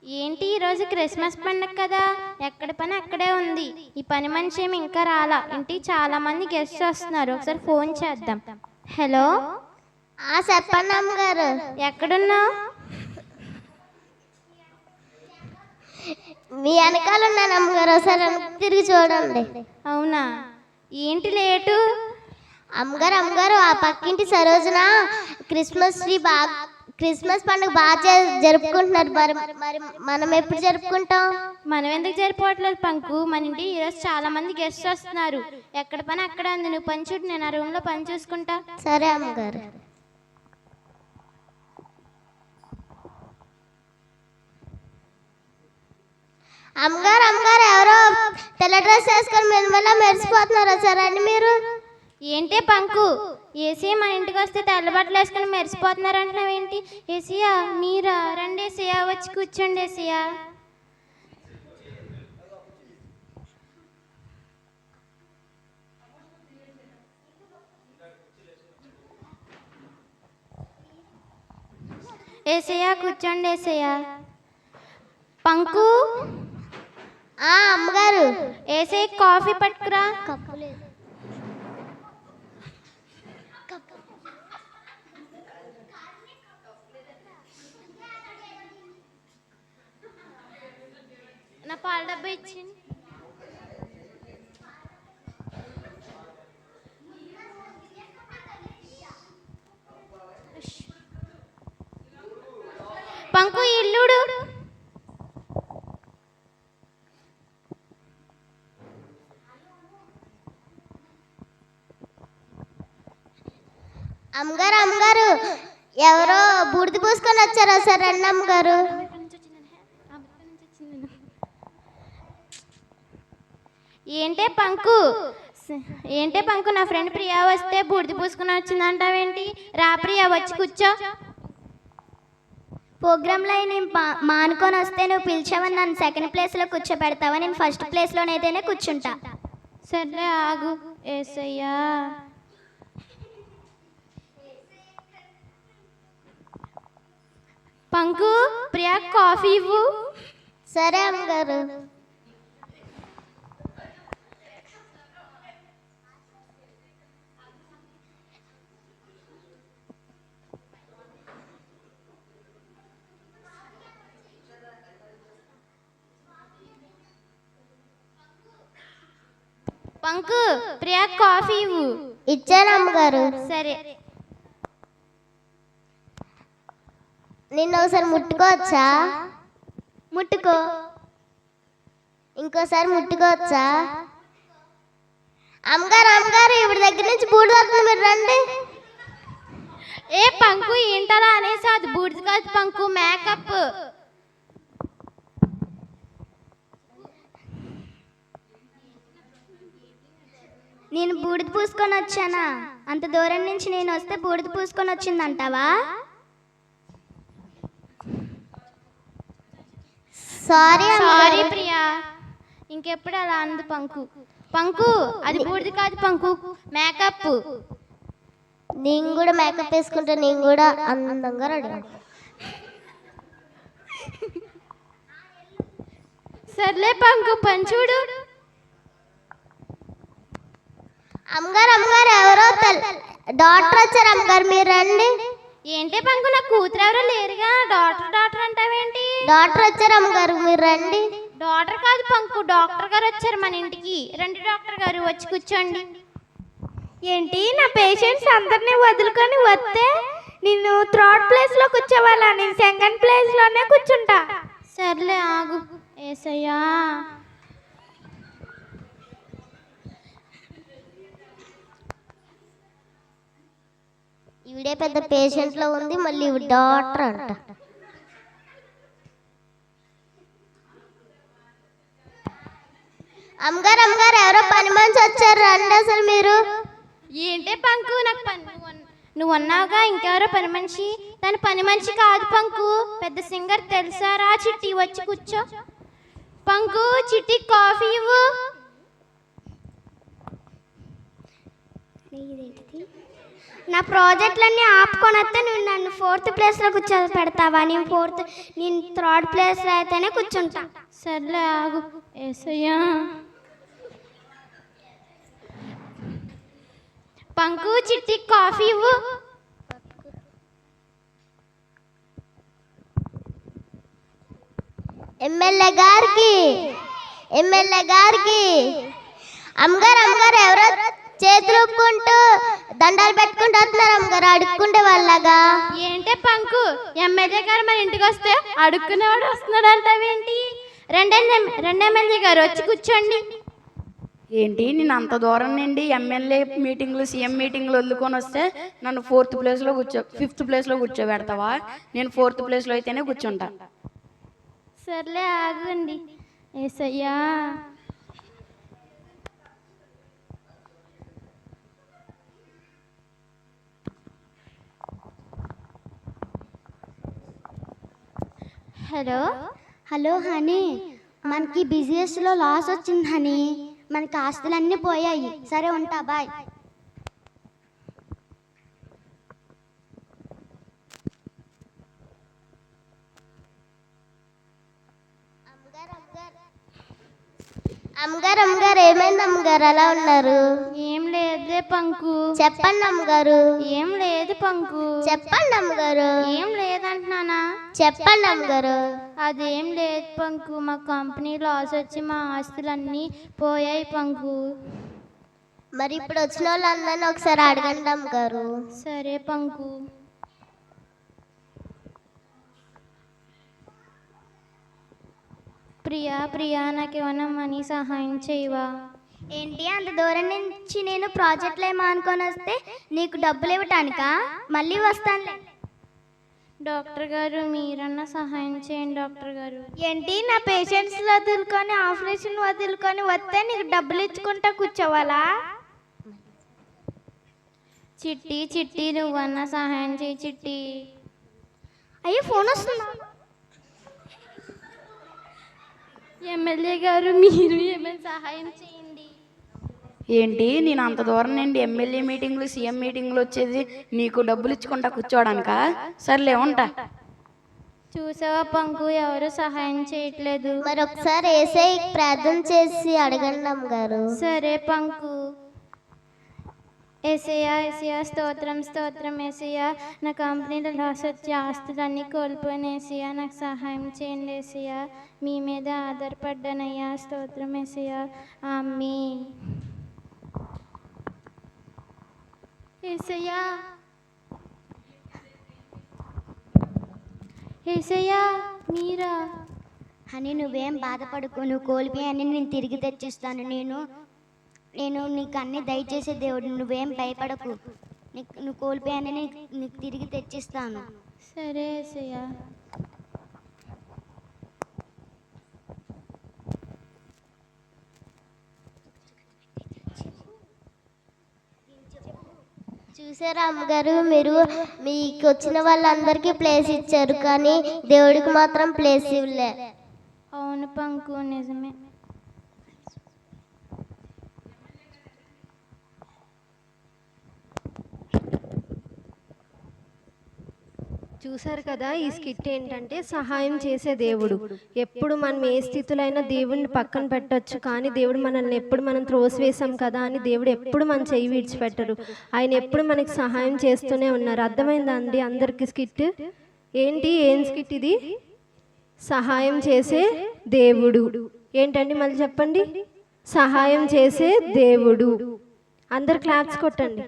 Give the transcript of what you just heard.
ఏంటి ఈరోజు క్రిస్మస్ పండుగ కదా, ఎక్కడ పని అక్కడే ఉంది. ఈ పని మనిషి ఏమి ఇంకా రాలా. ఇంటికి చాలా మంది గెస్ట్స్ వస్తున్నారు. ఒకసారి ఫోన్ చేద్దాం. హలో, చెప్పండి అమ్మగారు. ఎక్కడున్నావు? మీ వెనకాల ఉన్నాను అమ్మగారు, ఒకసారి తిరిగి చూడండి. అవునా, ఏంటి లేటు? అమ్మగారు ఆ పక్కింటి సరోజన క్రిస్మస్ పండుగ బాగా జరుపుకుంటున్నారు. మరి మనం ఎప్పుడు జరుపుకుంటాం? మనం ఎందుకు జరుపుకోవట్లేదు పంకు? మన ఇంటి ఈరోజు చాలా మంది గెస్ట్స్ వస్తున్నారు. ఎక్కడ పని అక్కడ ఉంది. నువ్వు పని చూడు, నేను ఆ రూమ్ లో పని చూసుకుంటా. సరే అమ్మగారు. అమ్మగారు ఎవరో తెల్ల డ్రెస్ వేసుకొని మిమ్మల్ని మెరిసిపోతున్నారా సార్ అండి మీరు? ఏంటే పంకు, ఏసీయా మన ఇంటికి వస్తే తెల్ల బట్టలు వేసుకొని మెరిసిపోతున్నారు అంటున్నావు ఏంటి? ఏసీయా మీరా? రండి ఏసీయా, వచ్చి కూర్చోండి ఏసీయా. ఏసయ్యా కూర్చోండి ఏసయ్యా. పంకు, అమ్మగారు ఏసయ్య కాఫీ పట్టుకురా. నా పాల డబ్బా ఇచ్చింది. పంకు ఇల్లుడు. అమ్మగారు ఎవరో బూడిద పూసుకొని వచ్చారా సార్ రండి అమ్మగారు. ఏంటే పంకు, నా ఫ్రెండ్ ప్రియా వస్తే బూడిద పూసుకుని వచ్చిందంటావేంటి? రా ప్రియా, వచ్చి కూర్చో. ప్రోగ్రాంలో నేను మానుకొని వస్తే నువ్వు పిలిచావని నన్ను సెకండ్ ప్లేస్లో కూర్చోబెడతావా? నేను ఫస్ట్ ప్లేస్లోనైతేనే కూర్చుంటా. సర్లే ఆగు ఏసయ్యా. పంకు, ప్రియా కాఫీ ఇవ్వు. సరే అమ్మగారు. పంకు, ప్రియా కాఫీ ఇవ్వు. ఇచ్చాను అమ్మగారు. సరే. నిన్న ఒకసారి ముట్టుకోవచ్చా? ముట్టుకో. ఇంకోసారి ముట్టుకోవచ్చా? అమ్మగారు ఇవి దగ్గర నుంచి బూడిద వస్తుంది, మీరు రండి. ఏ పంకు, ఏంటలా అనేసి? అది బూడిద కాదు పంకు, మేకప్. నేను బూడిద పూసుకొని వచ్చానా? అంత దూరం నుంచి నేను వస్తే బూడిద పూసుకొని వచ్చిందంటావా? సారీ ప్రియా, ఇంకెప్పుడు అలా అందు పంకు. అది బూడిద కాదు పంకు, మేకప్. నేను కూడా మేకప్ వేసుకుంటా, నేను కూడా అందంగా రెడీ. సర్లే పంకు, పని చూడు. అమ్మగారు ఎవరో డాక్టర్ వచ్చారు అమ్మగారు, మీరు రండి. ఏంటి పంకు, నా కూతురు ఎవరో లేరుగా, డాక్టర్ అంటావేంటి? డాక్టర్ వచ్చారు అమ్మగారు, మీరు రండి. డాక్టర్ కాదు పంకు, డాక్టర్ గారు వచ్చారు మన ఇంటికి. రండి డాక్టర్ గారు, వచ్చి కూర్చోండి. ఏంటి, నా పేషెంట్స్ అందరినీ వదులుకొని వస్తే నిన్ను థర్డ్ ప్లేస్లో కూర్చోవాలా? నేను సెకండ్ ప్లేస్లోనే కూర్చుంటా. సర్లే ఆగు ఏసయ్యా. ఈవిడే పెద్ద పేషెంట్ లో ఉంది, మళ్ళీ డాక్టర్ అంట. అమ్మగారు ఎవరో పని మనిషి వచ్చారు, రండి అసలు మీరు. ఏంటే పంకు, నాకు నువ్వు అన్నావుగా ఇంకెవరో పని మనిషి. తను పని మనిషి కాదు పంకు, పెద్ద సింగర్ తెలుసారా? చిట్టి, వచ్చి కూర్చో. పంకు, చిట్టి కాఫీ ఇవ్వు. నా ప్రాజెక్టులన్నీ ఆపుకొని వస్తే నువ్వు నన్ను 4th ప్లేస్లో కూర్చోబెడతావా? నేను 3rd ప్లేస్లో అయితేనే కూర్చుంటా. సర్లే ఆగు. ఏసయ్యా పంకు చిట్టి కాఫీ ఇవ్వు. ఎమ్మెల్యే గారికి అమ్మగారు ఎవరో చేతులు ఊపుకుంటూ దండాలు పెట్టుకుంటూ వస్తున్నారు అమ్మగారు, అడుక్కుంటే వాళ్ళగా. ఏంటే పంకు, ఎమ్మెల్యే గారు మన ఇంటికి వస్తే అడుక్కునేవాడు వస్తున్నాడు అంటావేంటి? రెండు ఎమ్మెల్యే గారు వచ్చి కూర్చోండి. ఏంటి నేను అంత దూరం నుండి ఎమ్మెల్యే మీటింగ్లు సీఎం మీటింగ్లు వదులుకొని వస్తే నన్ను 4th ప్లేస్లో 5th ప్లేస్లో కూర్చోబెడతావా? నేను 4th ప్లేస్లో అయితేనే కూర్చుంటా. సర్లే ఆగండి. ఏసయ్యా హలో హనీ, మనకి బిజినెస్లో లాస్ వచ్చింది హనీ, మనకి ఆస్తులన్నీ పోయాయి. సరే ఉంటా, బాయ్. అమ్మగారు ఏమైంది అమ్మగారు అలా ఉన్నారు? ఏం లేదే పంకు. చెప్పండి అమ్మగారు. ఏం లేదు పంకు. చెప్పండి అమ్మగారు. ఏం లేదంటున్నానా? చెప్పండి అమ్మగారు. అదేం లేదు పంకు, మా కంపెనీ లాస్ వచ్చి మా ఆస్తులన్నీ పోయాయి పంకు. మరి ఇప్పుడు వచ్చిన వాళ్ళందరినీ ఒకసారి అడగండి అమ్మగారు. సరే పంకు. ప్రియా నాకేమన్నా మనీ సహాయం చేయవా? ఏంటి అంత దూరం నుంచి నేను ప్రాజెక్టులు ఏమో అనుకొని వస్తే నీకు డబ్బులు ఇవ్వటానికా? మళ్ళీ వస్తానులే. డాక్టర్ గారు మీరన్నా సహాయం చేయండి డాక్టర్ గారు. ఏంటి నా పేషెంట్స్ వదులుకొని ఆపరేషన్ వదులుకొని వస్తే నీకు డబ్బులు ఇచ్చుకుంటా కూర్చోవాలా? చిట్టి నువ్వన్నా సహాయం చేయి చిట్టి. అయ్యో ఫోన్ వస్తుందా? ఎమ్మెల్యే గారు మీరు ఏమైనా సహాయం చేయండి. ఏంటి నేను అంత దూరం నుండి ఎమ్మెల్యే మీటింగ్లు సీఎం మీటింగ్లు వచ్చేది నీకు డబ్బులు ఇచ్చుకుంటా కూర్చోవడానికా? సర్లే ఉంటా. చూసావా పంకు, ఎవరు సహాయం చేయట్లేదు. మరి ఒకసారి ఏసై ప్రార్థన చేసి అడగండి అమ్మగారు. సరే పంకు. ఏసయ్యా స్తోత్రం ఏసయ్యా, నా కంపెనీలో లాస్ వచ్చి ఆస్తులన్నీ కోల్పోయిన ఏసయ్యా, నాకు సహాయం చేయండి ఏసయ్యా, మీ మీద ఆధారపడ్డానయ్యా. స్తోత్రం ఏసయ్యా. ఆమేన్. ఏసయ్యా మీరా? అని నువ్వేం బాధపడుకో, నువ్వు కోల్పోయాన్ని నేను తిరిగి తెచ్చిస్తాను. నేను నీకు అన్ని దయచేసే దేవుడు, నువ్వేం భయపడకు. నువ్వు కోల్పోయాన్ని నీకు తిరిగి తెచ్చిస్తాను. సరే ఏసయ్యా. చూసారా అమ్మగారు, మీరు మీకు వచ్చిన వాళ్ళందరికీ ప్లేస్ ఇచ్చారు, కానీ దేవుడికి మాత్రం ప్లేస్ ఇవ్వలే. అవును పంకు, నిజమే. చూశారు కదా, ఈ స్కిట్ ఏంటంటే సహాయం చేసే దేవుడు. ఎప్పుడు మనం ఏ స్థితిలో అయినా దేవుడిని పక్కన పెట్టచ్చు, కానీ దేవుడు మనల్ని ఎప్పుడు మనం త్రోసివేసాం కదా అని దేవుడు ఎప్పుడు మన చెయ్యి విడిచిపెట్టరు. ఆయన ఎప్పుడు మనకి సహాయం చేస్తూనే ఉన్నారు. అర్థమైందా అండి అందరికి స్కిట్? ఏం స్కిట్ ఇది? సహాయం చేసే దేవుడు. ఏంటండి మళ్ళీ చెప్పండి? సహాయం చేసే దేవుడు. అందరు క్లాప్స్ కొట్టండి.